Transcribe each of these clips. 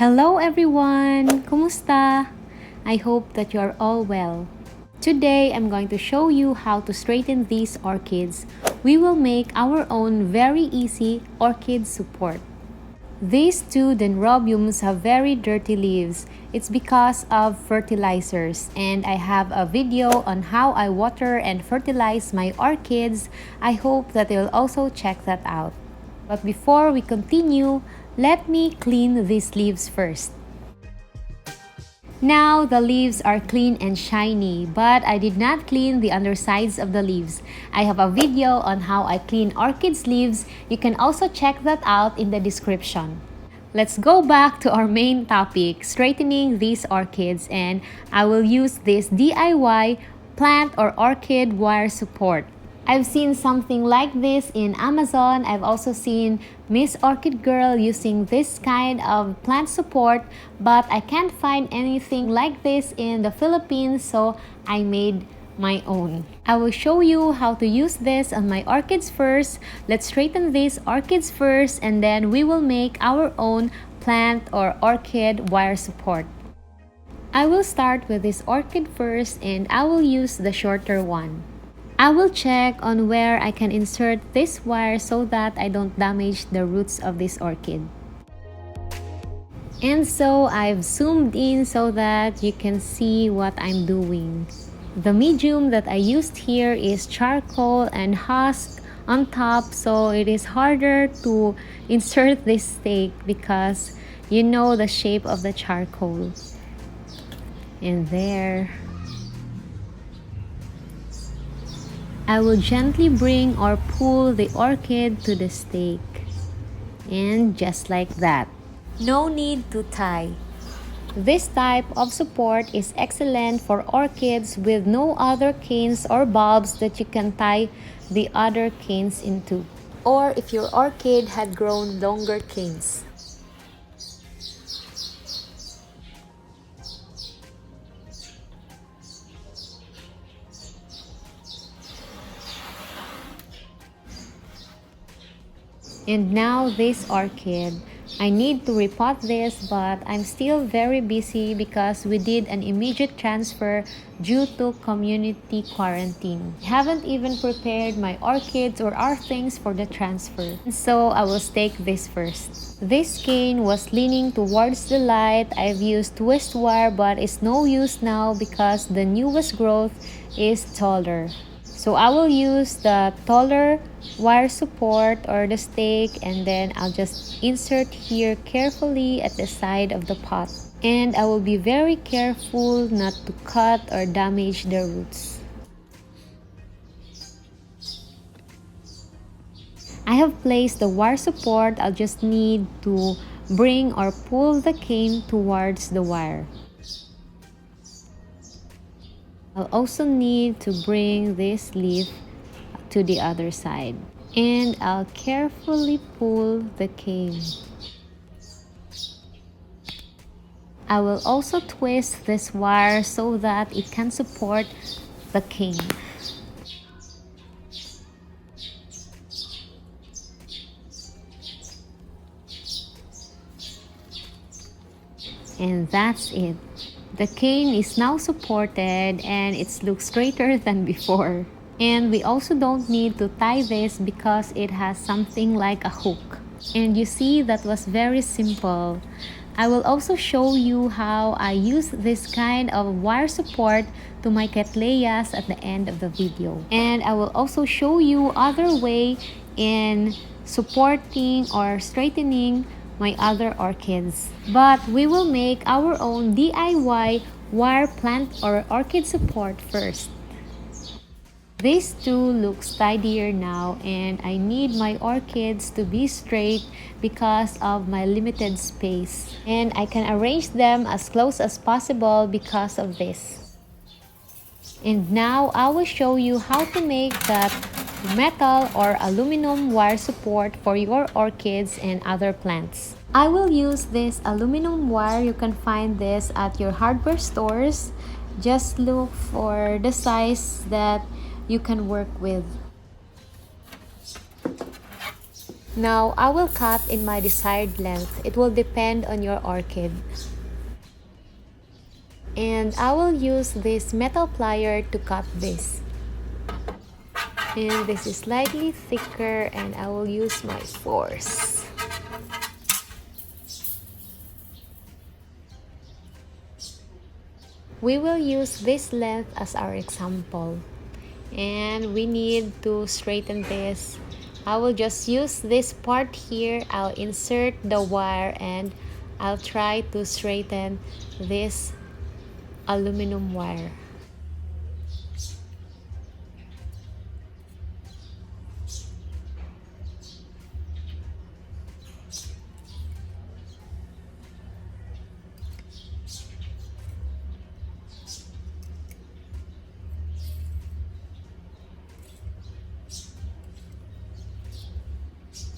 Hello everyone! Kumusta? I hope that you are all well. Today, I'm going to show you how to straighten these orchids. We will make our own very easy orchid support. These two Dendrobiums have very dirty leaves. It's because of fertilizers, and I have a video on how I water and fertilize my orchids. I hope that you'll also check that out. But before we continue, let me clean these leaves first. Now the leaves are clean and shiny, but I did not clean the undersides of the leaves. I have a video on how I clean orchids leaves. You can also check that out in the description. Let's go back to our main topic, straightening these orchids, and I will use this DIY plant or orchid wire support. I've seen something like this in Amazon. I've also seen Miss Orchid Girl using this kind of plant support, but I can't find anything like this in the Philippines, so I made my own. I will show you how to use this on my orchids first. Let's straighten these orchids first, and then we will make our own plant or orchid wire support. I will start with this orchid first, and I will use the shorter one. I will check on where I can insert this wire so that I don't damage the roots of this orchid. And so I've zoomed in so that you can see what I'm doing. The medium that I used here is charcoal and husk on top, so it is harder to insert this stake because you know the shape of the charcoal. And there. I will gently bring or pull the orchid to the stake. And just like that. No need to tie. This type of support is excellent for orchids with no other canes or bulbs that you can tie the other canes into. Or if your orchid had grown longer canes. And now this orchid, I need to repot this, but I'm still very busy because we did an immediate transfer due to community quarantine. I haven't even prepared my orchids or our things for the transfer. So I will stake this first. This cane was leaning towards the light. I've used twist wire, but it's no use now because the newest growth is taller. So I will use the taller wire support or the stake, and then I'll just insert here carefully at the side of the pot. And I will be very careful not to cut or damage the roots. I have placed the wire support. I'll just need to bring or pull the cane towards the wire. I'll also need to bring this leaf to the other side, and I'll carefully pull the cane. I will also twist this wire so that it can support the cane. And that's it. The cane is now supported and it looks straighter than before. And we also don't need to tie this because it has something like a hook. And you see, that was very simple. I will also show you how I use this kind of wire support to my cattleyas at the end of the video. And I will also show you other way in supporting or straightening my other orchids. But we will make our own DIY wire plant or orchid support first. These two look tidier now, and I need my orchids to be straight because of my limited space. And I can arrange them as close as possible because of this. And now I will show you how to make that metal or aluminum wire support for your orchids and other plants. I will use this aluminum wire. You can find this at your hardware stores. Just look for the size that you can work with. Now, I will cut in my desired length. It will depend on your orchid. And I will use this metal plier to cut this. And this is slightly thicker and I will use my force. We will use this length as our example. And we need to straighten this. I will just use this part here. I'll insert the wire and I'll try to straighten this aluminum wire.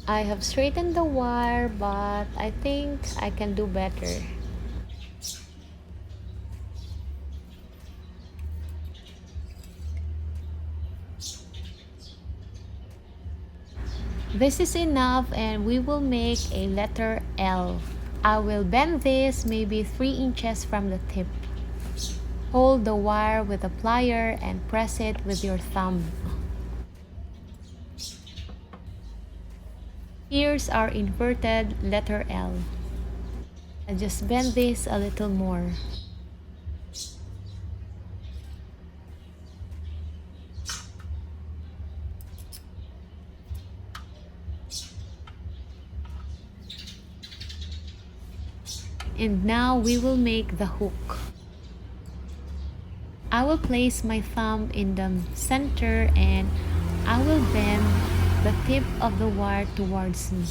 I have straightened the wire, but I think I can do better. This is enough and we will make a letter L. I will bend this maybe 3 inches from the tip. Hold the wire with a plier and press it with your thumb. Here's our inverted letter L. I just bend this a little more. And now we will make the hook. I will place my thumb in the center and I will bend the tip of the wire towards me.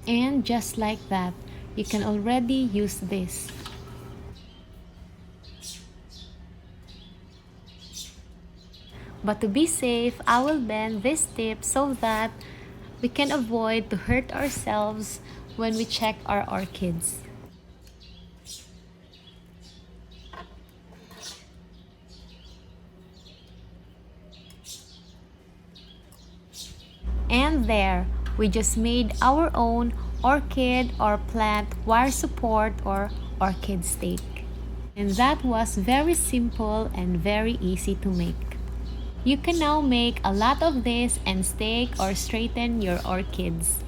And just like that, you can already use this. But to be safe, I will bend this tip so that we can avoid to hurt ourselves when we check our orchids. And there, we just made our own orchid or plant wire support or orchid stake. And that was very simple and very easy to make. You can now make a lot of this and stake or straighten your orchids.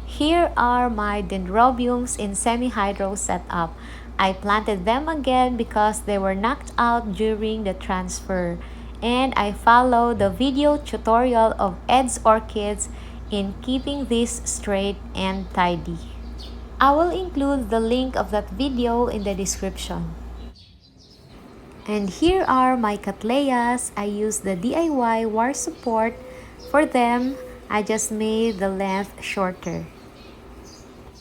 Here are my dendrobiums in semi-hydro setup. I planted them again because they were knocked out during the transfer. And I follow the video tutorial of Ed's Orchids in keeping this straight and tidy. I will include the link of that video in the description. And here are my cattleyas. I used the DIY wire support. For them, I just made the length shorter.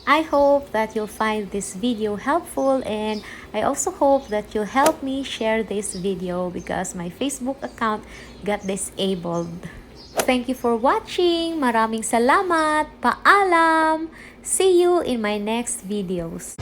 I hope that you'll find this video helpful, and I also hope that you'll help me share this video because my Facebook account got disabled. Thank you for watching. Maraming salamat. Paalam. See you in my next videos.